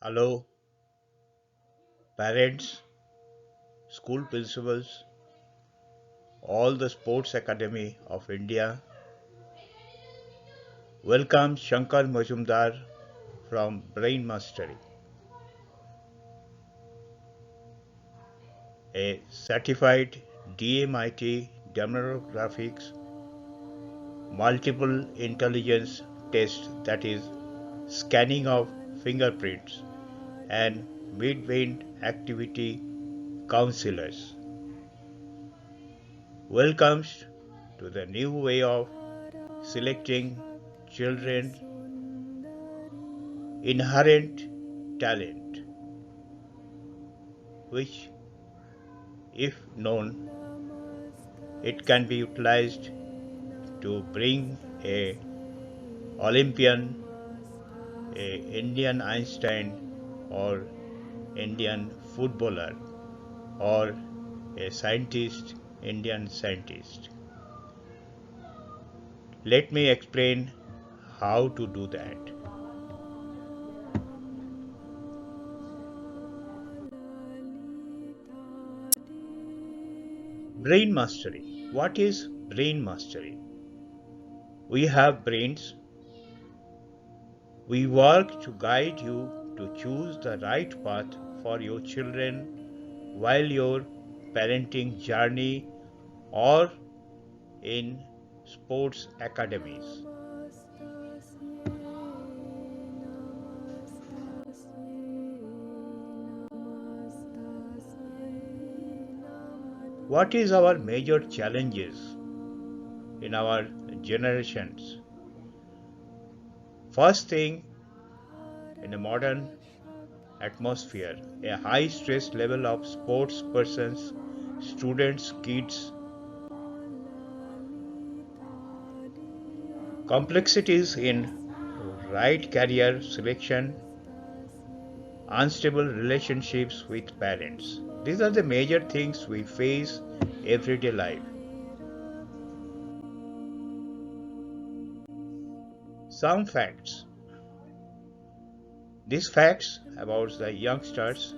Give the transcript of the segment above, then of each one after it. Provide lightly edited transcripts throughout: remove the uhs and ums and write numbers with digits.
Hello, parents, school principals, all the Sports Academy of India. Welcome Shankar Majumdar from Brain Mastery, a certified DMIT demographics multiple intelligence test, that is scanning of fingerprints, and mid-brain activity counselors. Welcomes to the new way of selecting children's inherent talent, which, if known, it can be utilized to bring a Olympian, a Indian Einstein, or Indian footballer, or a scientist, Indian scientist. Let me explain how to do that. Brain mastery. What is brain mastery? We have brains. We work to guide you to choose the right path for your children while your parenting journey or in sports academies. What is our major challenges in our generations? First thing, in a modern atmosphere, a high stress level of sports persons, students, kids, complexities in right career selection, unstable relationships with parents. These are the major things we face everyday life. Some facts. These facts about the youngsters: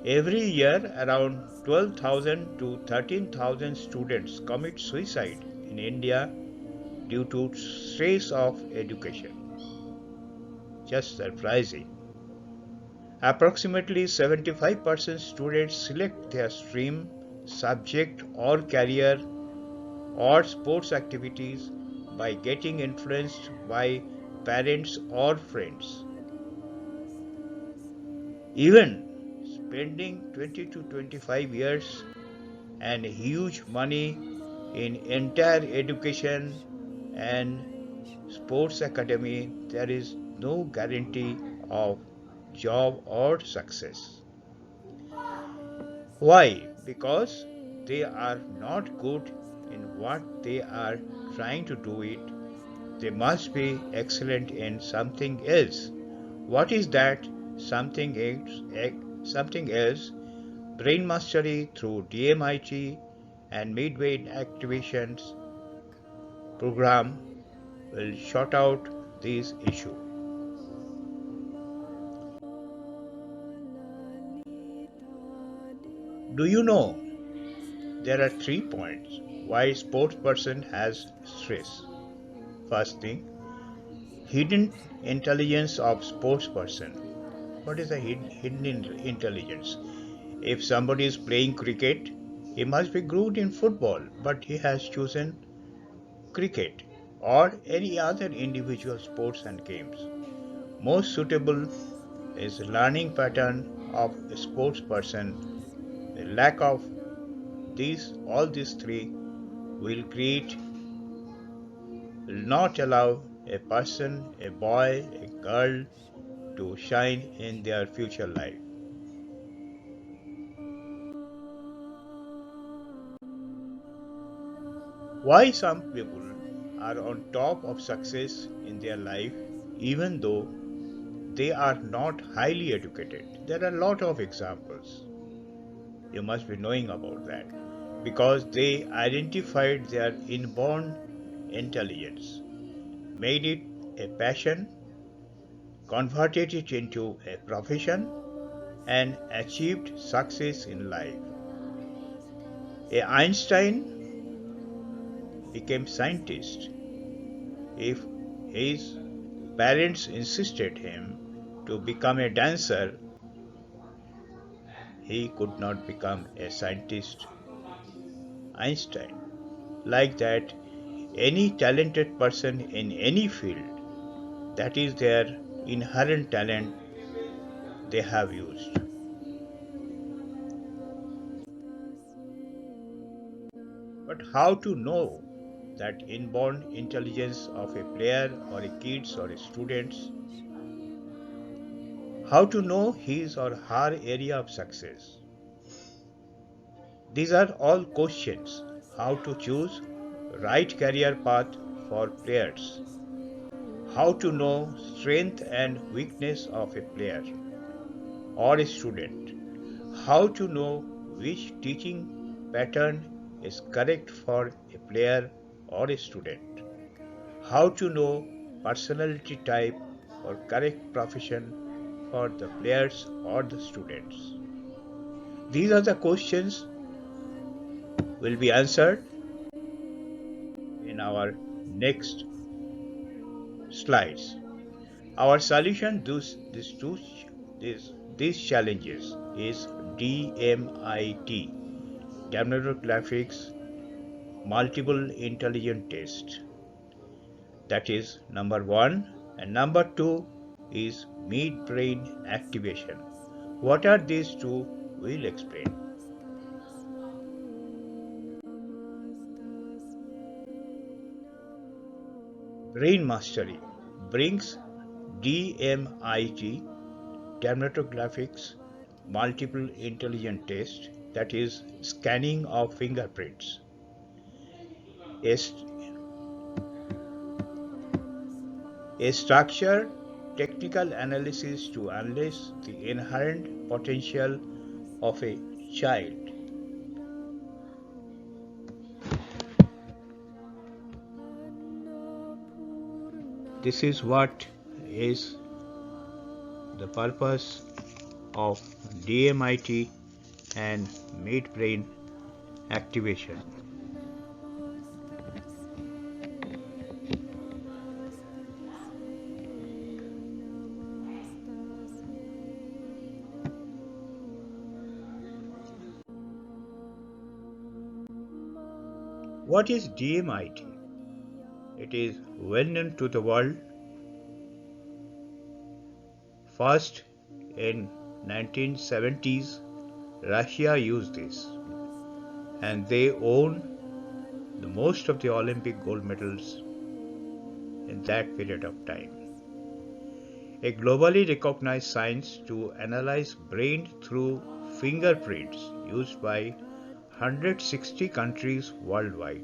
every year around 12,000 to 13,000 students commit suicide in India due to stress of education. Just surprising. Approximately 75% students select their stream, subject, or career or sports activities by getting influenced by parents or friends. Even spending 20 to 25 years and huge money in entire education and sports academy, there is no guarantee of job or success. Why? Because they are not good in what they are trying to do it. They must be excellent in something else. What is that something else? Something else? Brain mastery through DMIT and midway activations program will sort out this issue. Do you know there are 3 points why sports person has stress? First thing, hidden intelligence of sports person. What is the hidden intelligence? If somebody is playing cricket, he must be good in football, but he has chosen cricket or any other individual sports and games. Most suitable is learning pattern of a sports person. The lack of all these three will create, will not allow a person, a boy, a girl to shine in their future life. Why some people are on top of success in their life even though they are not highly educated? There are a lot of examples. You must be knowing about that because they identified their inborn intelligence, made it a passion, converted it into a profession, and achieved success in life. Einstein became scientist. If his parents insisted him to become a dancer, he could not become a scientist. Einstein. Like that, any talented person in any field, that is their inherent talent they have used. But how to know that inborn intelligence of a player or a kids or a students? How to know his or her area of success? These are all questions. How to choose right career path for players? How to know strength and weakness of a player or a student? How to know which teaching pattern is correct for a player or a student? How to know personality type or correct profession for the players or the students? These are the questions will be answered in our next slides. Our solution to these challenges is DMIT, Demographics Multiple Intelligence Test. That is number one. And number two is midbrain activation. What are these two? We'll explain. Brain mastery brings DMIT, Dermatographics Multiple Intelligence Test, that is scanning of fingerprints. A structured technical analysis to unleash the inherent potential of a child. This is what is the purpose of DMIT and midbrain activation. What is DMIT? It is well known to the world. First, in 1970s, Russia used this, and they own the most of the Olympic gold medals in that period of time. A globally recognized science to analyze brain through fingerprints used by 160 countries worldwide.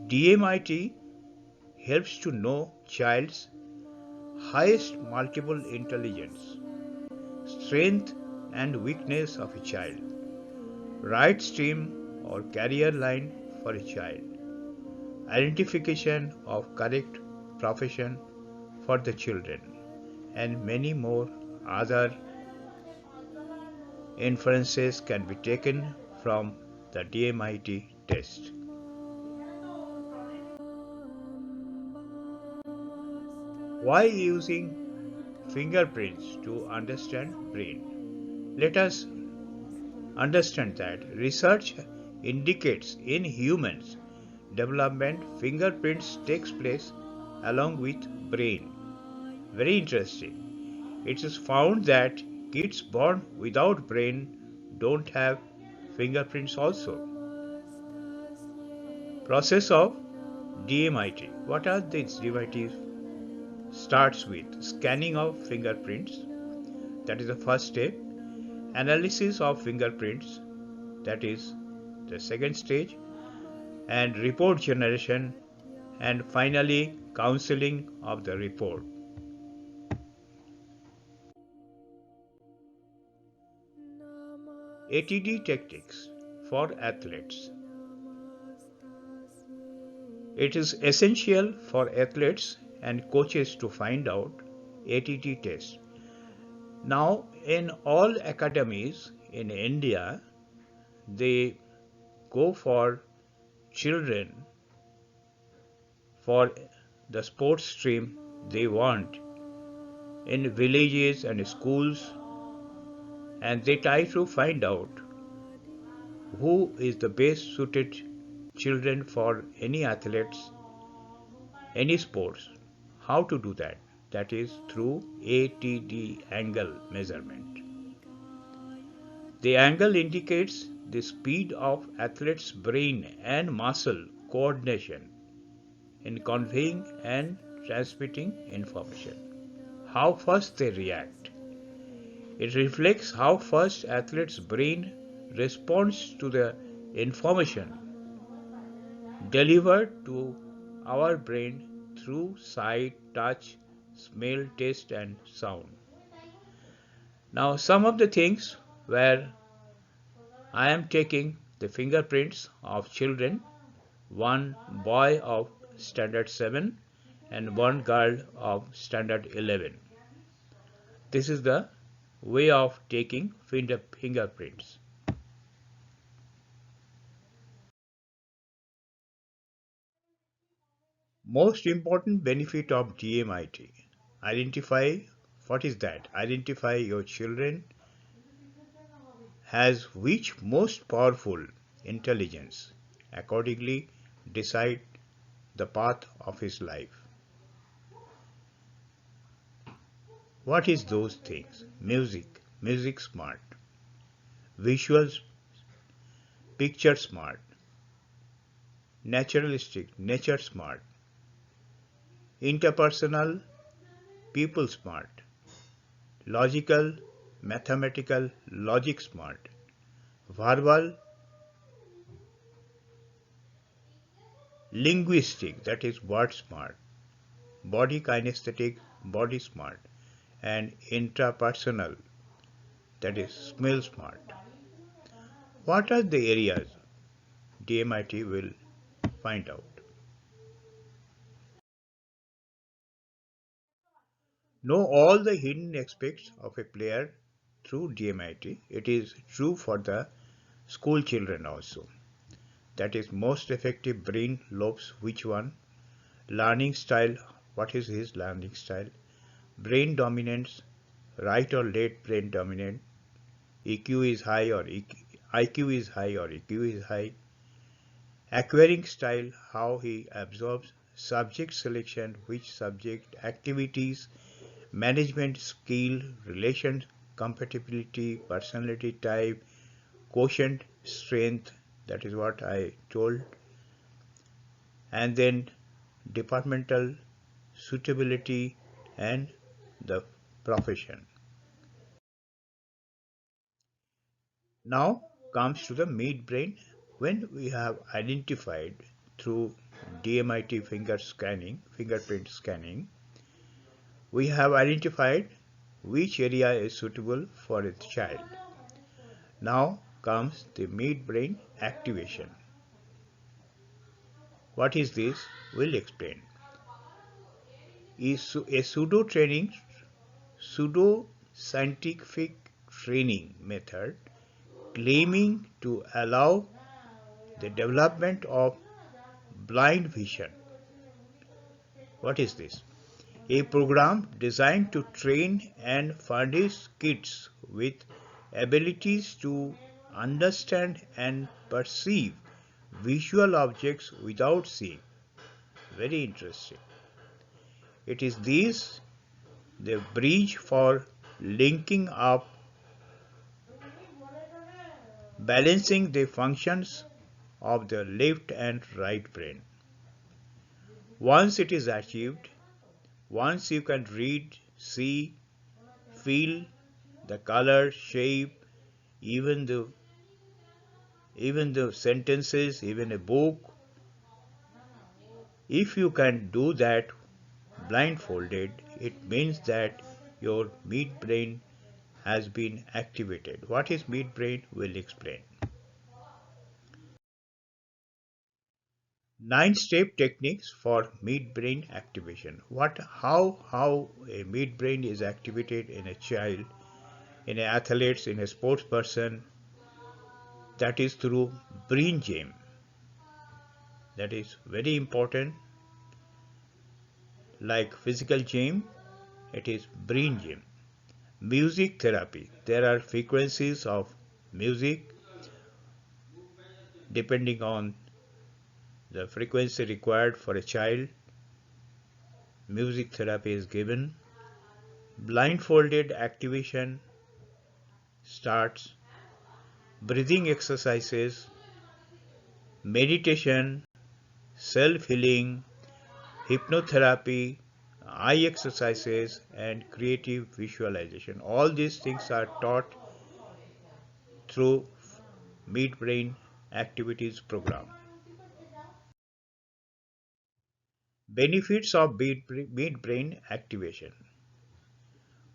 DMIT helps to know child's highest multiple intelligence, strength and weakness of a child, right stream or career line for a child, identification of correct profession for the children, and many more other inferences can be taken from the DMIT test. Why using fingerprints to understand brain? Let us understand that research indicates in humans development fingerprints takes place along with brain. Very interesting. It is found that kids born without brain don't have fingerprints also. Process of DMIT. What are these DMIT? Starts with scanning of fingerprints. That is the first step. Analysis of fingerprints. That is the second stage. And report generation. And finally counseling of the report. ATD tactics for athletes. It is essential for athletes and coaches to find out ATT test. Now, in all academies in India, they go for children for the sports stream they want in villages and schools, and they try to find out who is the best suited children for any athletes, any sports. How to do that? That is through ATD angle measurement. The angle indicates the speed of athlete's brain and muscle coordination in conveying and transmitting information. How fast they react. It reflects how fast athlete's brain responds to the information delivered to our brain through sight, touch, smell, taste, and sound. Now, some of the things where I am taking the fingerprints of children, one boy of standard 7 and one girl of standard 11. This is the way of taking fingerprints. Most important benefit of DMIT. Identify what is that? Identify your children has which most powerful intelligence. Accordingly, decide the path of his life. What is those things? Music smart. Visuals, picture smart. Naturalistic, nature smart. Interpersonal, people smart. Logical, mathematical, logic smart. Verbal, linguistic, that is word smart. Body kinesthetic, body smart. And intrapersonal, that is smell smart. What are the areas DMIT will find out? Know all the hidden aspects of a player through DMIT. It is true for the school children also. That is most effective brain lobes, which one? Learning style, what is his learning style? Brain dominance, right or left brain dominant. EQ is high or IQ is high or EQ is high. Acquiring style, how he absorbs. Subject selection, which subject, activities, management skill, relation compatibility, personality type, quotient strength, that is what I told, and then departmental suitability and the profession. Now comes to the midbrain. When we have identified through DMIT fingerprint scanning, we have identified which area is suitable for a child. Now comes the midbrain activation. What is this? We'll explain. Is a pseudo scientific training method claiming to allow the development of blind vision. What is this? A program designed to train and furnish kids with abilities to understand and perceive visual objects without seeing. Very interesting. It is this the bridge for linking up, balancing the functions of the left and right brain. Once it is achieved, once you can read, see, feel the color, shape, even the sentences, even a book, if you can do that blindfolded, it means that your midbrain has been activated. What is midbrain? We'll explain. 9-step techniques for midbrain activation. How a midbrain is activated in a child, in an athlete, in a sports person, that is through brain gym. That is very important. Like physical gym, it is brain gym. Music therapy. There are frequencies of music depending on the frequency required for a child. Music therapy is given. Blindfolded activation starts. Breathing exercises, meditation, self-healing, hypnotherapy, eye exercises, and creative visualization. All these things are taught through midbrain activities program. Benefits of midbrain activation.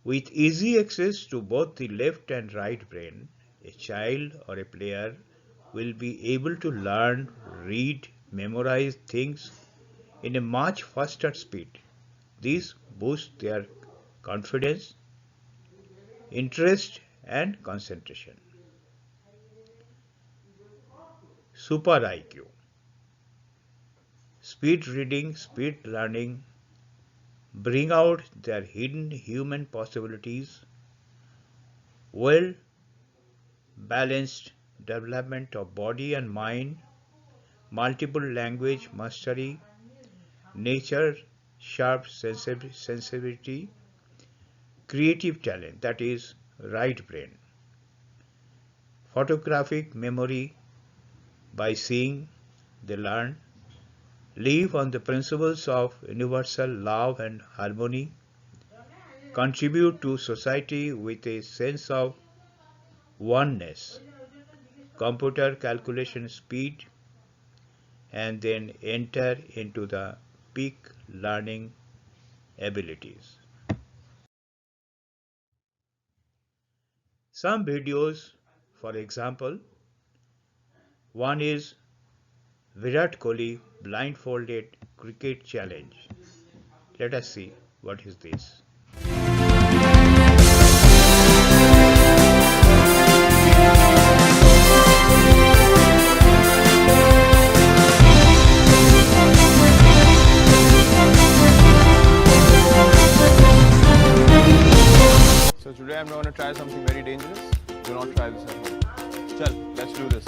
With easy access to both the left and right brain, a child or a player will be able to learn, read, memorize things in a much faster speed. This boosts their confidence, interest, and concentration. Super IQ. Speed reading, speed learning bring out their hidden human possibilities. Well balanced development of body and mind, multiple language mastery, nature sharp sensitivity, creative talent, that is right brain, photographic memory, by seeing they learn, live on the principles of universal love and harmony, contribute to society with a sense of oneness, computer calculation speed, and then enter into the peak learning abilities. Some videos, for example, one is Virat Kohli blindfolded cricket challenge. Let us see what is this. So today I'm going to try something very dangerous. Do not try this at home. Chal, let's do this.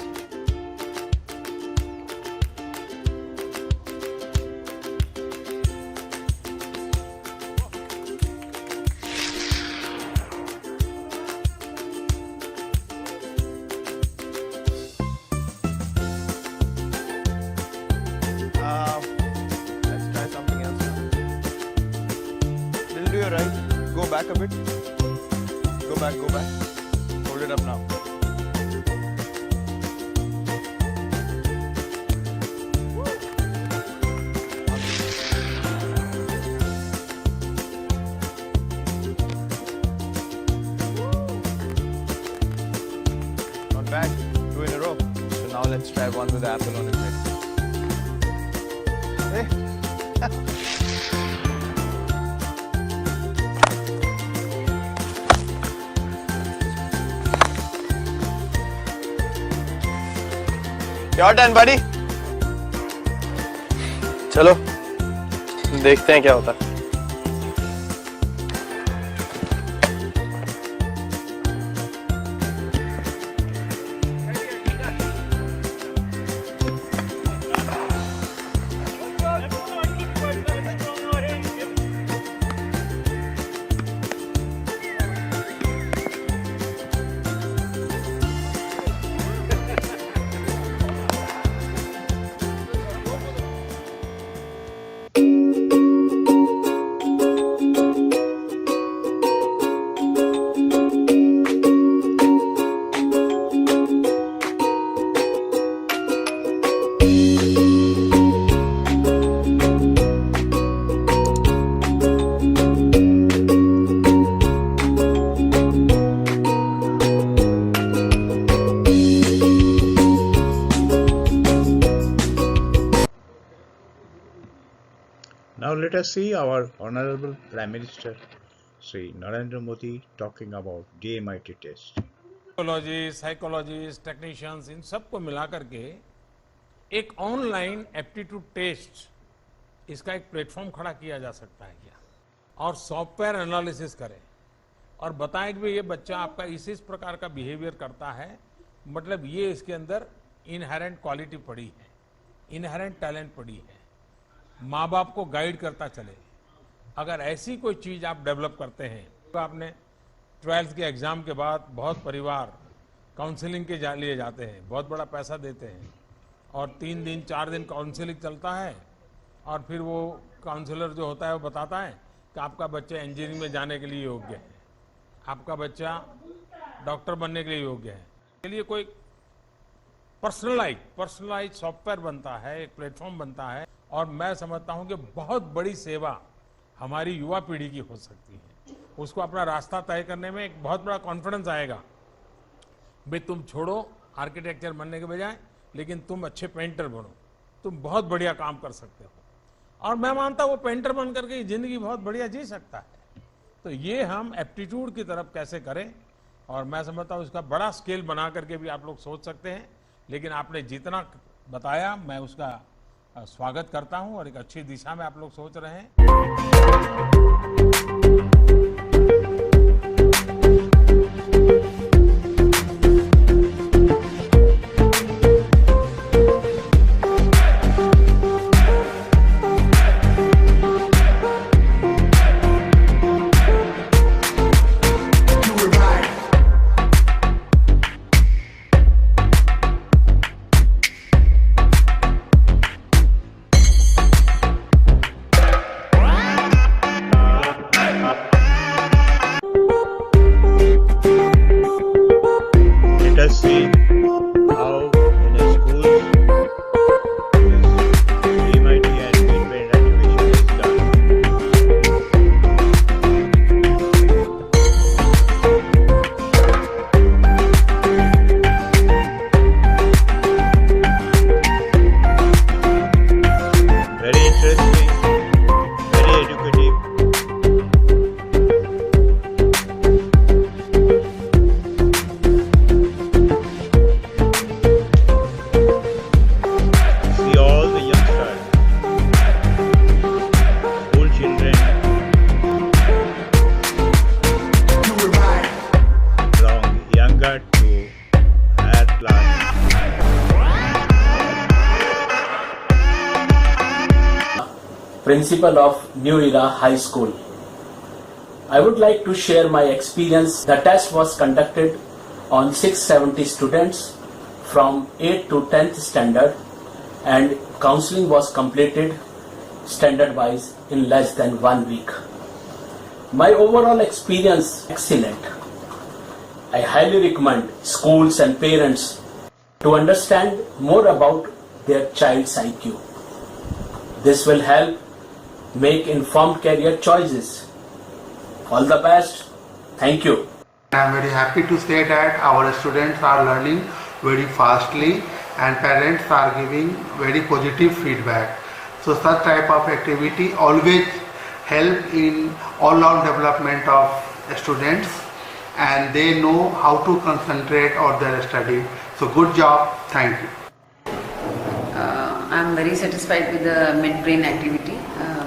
Let's try something else now. Little to your right. Go back a bit. Go back, go back. Hold it up now. Not bad. 2 in a row. So now let's try one with the apple on his head. Hey. Your turn, buddy. चलो देखते हैं क्या होता है. let us see our Honorable Prime Minister, Sri Narendra Modi, talking about DMIT test. Psychologist, technicians, इन सबको मिला करके एक ऑनलाइन एप्टीट्यूड टेस्ट, इसका एक प्लेटफॉर्म खड़ा किया जा सकता है क्या, और सॉफ्टवेयर एनालिसिस करें और बताएं कि ये बच्चा आपका इस प्रकार का बिहेवियर करता है, मतलब ये इसके अंदर इनहेरेंट क्वालिटी पड़ी है, इनहेरेंट टैलेंट पड़ी है, माँ बाप को गाइड करता चले। अगर ऐसी कोई चीज आप डेवलप करते हैं, तो आपने 12th के एग्जाम के बाद बहुत परिवार काउंसलिंग के लिए जाते हैं, बहुत बड़ा पैसा देते हैं और 3 दिन 4 दिन काउंसलिंग चलता है और फिर वो काउंसलर जो होता है वो बताता है कि आपका बच्चा इंजीनियरिंग में जाने के लिए योग्य है, आपका बच्चा डॉक्टर बनने के लिए योग्य है। के लिए कोई पर्सनलाइज सॉफ्टवेयर बनता है, एक प्लेटफॉर्म बनता है, और मैं समझता हूं कि बहुत बड़ी सेवा हमारी युवा पीढ़ी की हो सकती है। उसको अपना रास्ता तय करने में एक बहुत बड़ा कॉन्फिडेंस आएगा। भाई तुम छोड़ो आर्किटेक्चर बनने के बजाय, लेकिन तुम अच्छे पेंटर बनो, तुम बहुत बढ़िया काम कर सकते हो। और मैं मानता हूं वो पेंटर बन करके जिंदगी बहुत बढ़िया जी सकता है। तो ये हम एप्टीट्यूड की तरफ कैसे करें, और मैं समझता हूं इसका बड़ा स्केल बना करके भी आप लोग सोच सकते हैं। लेकिन आपने जितना बताया मैं उसका स्वागत करता हूं और एक अच्छी दिशा में आप लोग सोच रहे हैं। Let us see how in a school DMIT and Greenbelt activation is done. Very interesting, very educative. See all the youngsters, school children, from younger to higher class. Principal of New Era High School. I would like to share my experience. The test was conducted on 670 students from 8th to 10th standard, and counseling was completed standard wise in less than 1 week. My overall experience excellent. I highly recommend schools and parents to understand more about their child's IQ. This will help make informed career choices. All the best. Thank you. I am very happy to say that our students are learning very fastly and parents are giving very positive feedback. So such type of activity always help in all-round development of students, and they know how to concentrate on their study. So good job. Thank you. I am very satisfied with the mid brain activity.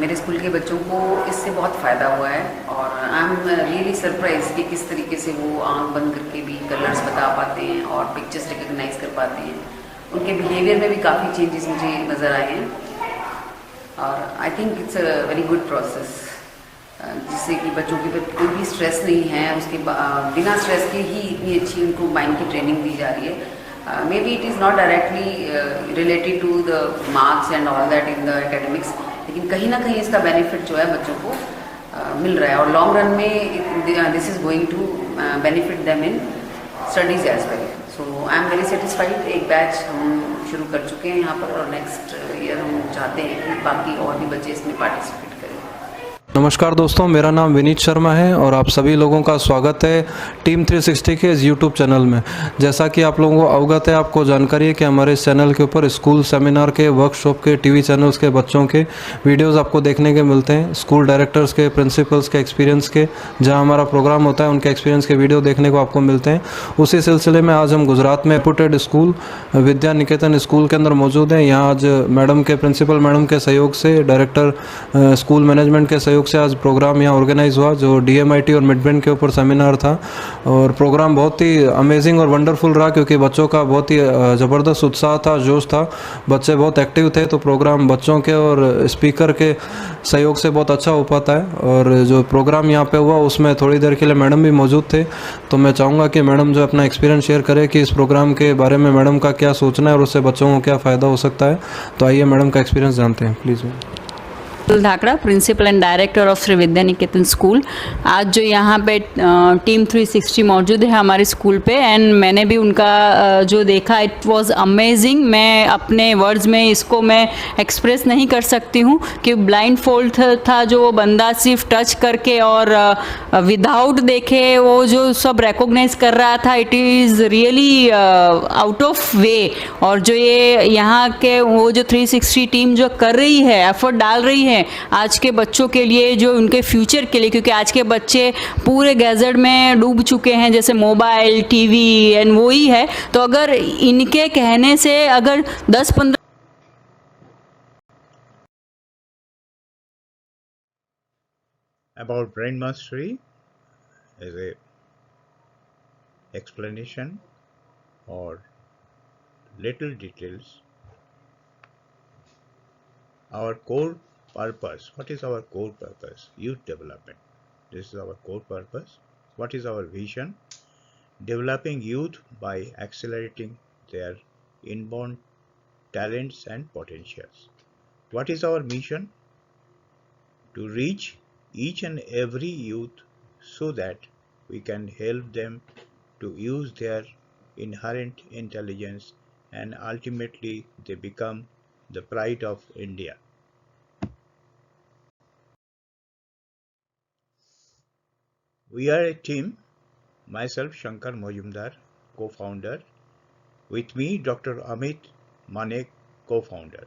मेरे school के बच्चों को इससे बहुत फ़ायदा हुआ है, और आई एम रियली सरप्राइज कि किस तरीके से वो आंख बंद करके भी कलर्स बता पाते हैं और पिक्चर्स रिकग्नाइज कर पाते हैं। उनके बिहेवियर में भी काफ़ी चेंजेस मुझे नज़र आए हैं, और I think it's a very good process, जिससे कि बच्चों के ऊपर कोई भी स्ट्रेस नहीं है। उसके बिना स्ट्रेस के ही इतनी अच्छी उनको माइंड की ट्रेनिंग दी जा रही है। Maybe it is not directly related to the marks and all that in the academics, लेकिन कहीं ना कहीं इसका बेनिफिट जो है बच्चों को मिल रहा है, और लॉन्ग रन में this is going to benefit them in studies as well. So I am very satisfied. एक बैच हम शुरू कर चुके हैं यहाँ पर, और नेक्स्ट ईयर हम चाहते हैं कि बाकी और भी बच्चे इसमें पार्टिसिपेट करें। नमस्कार दोस्तों, मेरा नाम विनीत शर्मा है और आप सभी लोगों का स्वागत है टीम 360 के इस यूट्यूब चैनल में। जैसा कि आप लोगों को अवगत है, आपको जानकारी है कि हमारे इस चैनल के ऊपर स्कूल सेमिनार के, वर्कशॉप के, टीवी चैनल्स के बच्चों के वीडियोस आपको देखने के मिलते हैं। स्कूल डायरेक्टर्स के, प्रिंसिपल्स के एक्सपीरियंस के, जहां हमारा प्रोग्राम होता है उनके एक्सपीरियंस के वीडियो देखने को आपको मिलते हैं। उसी सिलसिले में आज हम गुजरात में रेपुटेड स्कूल विद्या निकेतन स्कूल के अंदर मौजूद हैं। यहाँ आज मैडम के, प्रिंसिपल मैडम के सहयोग से, डायरेक्टर स्कूल मैनेजमेंट के सहयोग से आज प्रोग्राम यहाँ ऑर्गेनाइज हुआ, जो डीएमआईटी और मिड ब्रेन के ऊपर सेमिनार था। और प्रोग्राम बहुत ही अमेजिंग और वंडरफुल रहा, क्योंकि बच्चों का बहुत ही ज़बरदस्त उत्साह था, जोश था, बच्चे बहुत एक्टिव थे। तो प्रोग्राम बच्चों के और स्पीकर के सहयोग से बहुत अच्छा हो पाता है। और जो प्रोग्राम यहाँ पे हुआ उसमें थोड़ी देर के लिए मैडम भी मौजूद थे, तो मैं चाहूँगा कि मैडम जो अपना एक्सपीरियंस शेयर करे कि इस प्रोग्राम के बारे में मैडम का क्या सोचना है और उससे बच्चों को क्या फ़ायदा हो सकता है। तो आइए मैडम का एक्सपीरियंस जानते हैं, please. Dhakda, principal and director of Shri Vidya Niketan school. आज जो यहाँ पे टीम 360 मौजूद है हमारे स्कूल पे, एंड मैंने भी उनका जो देखा, इट वाज अमेजिंग। मैं अपने वर्ड्स में इसको मैं एक्सप्रेस नहीं कर सकती हूँ कि ब्लाइंड फोल्ड था जो वो बंदा सिर्फ टच करके और विदाउट देखे वो जो सब रिकॉग्नाइज कर रहा था, it is really out of वे। और जो ये यहाँ के वो जो 360 टीम जो कर रही है, एफर्ट डाल रही है आज के बच्चों के लिए, जो उनके फ्यूचर के लिए, क्योंकि आज के बच्चे पूरे गैजेट में डूब चुके हैं, जैसे मोबाइल, टीवी एंड वो ही है। तो अगर इनके कहने से अगर 10-15 About brain mastery is a explanation or little details. Our core purpose. What is our core purpose? Youth development. This is our core purpose. What is our vision? Developing youth by accelerating their inborn talents and potentials. What is our mission? To reach each and every youth so that we can help them to use their inherent intelligence and ultimately they become the pride of India. We are a team, myself Shankar Majumdar, co-founder, with me Dr. Amit Manek, co-founder.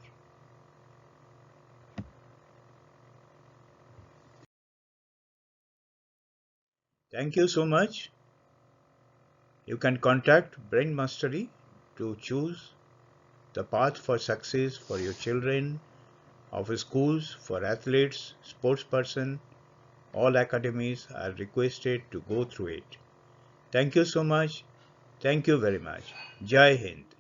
Thank you so much. You can contact Brain Mastery to choose the path for success for your children, of schools, for athletes, sports person. All academies are requested to go through it. Thank you so much. Thank you very much. Jai Hind.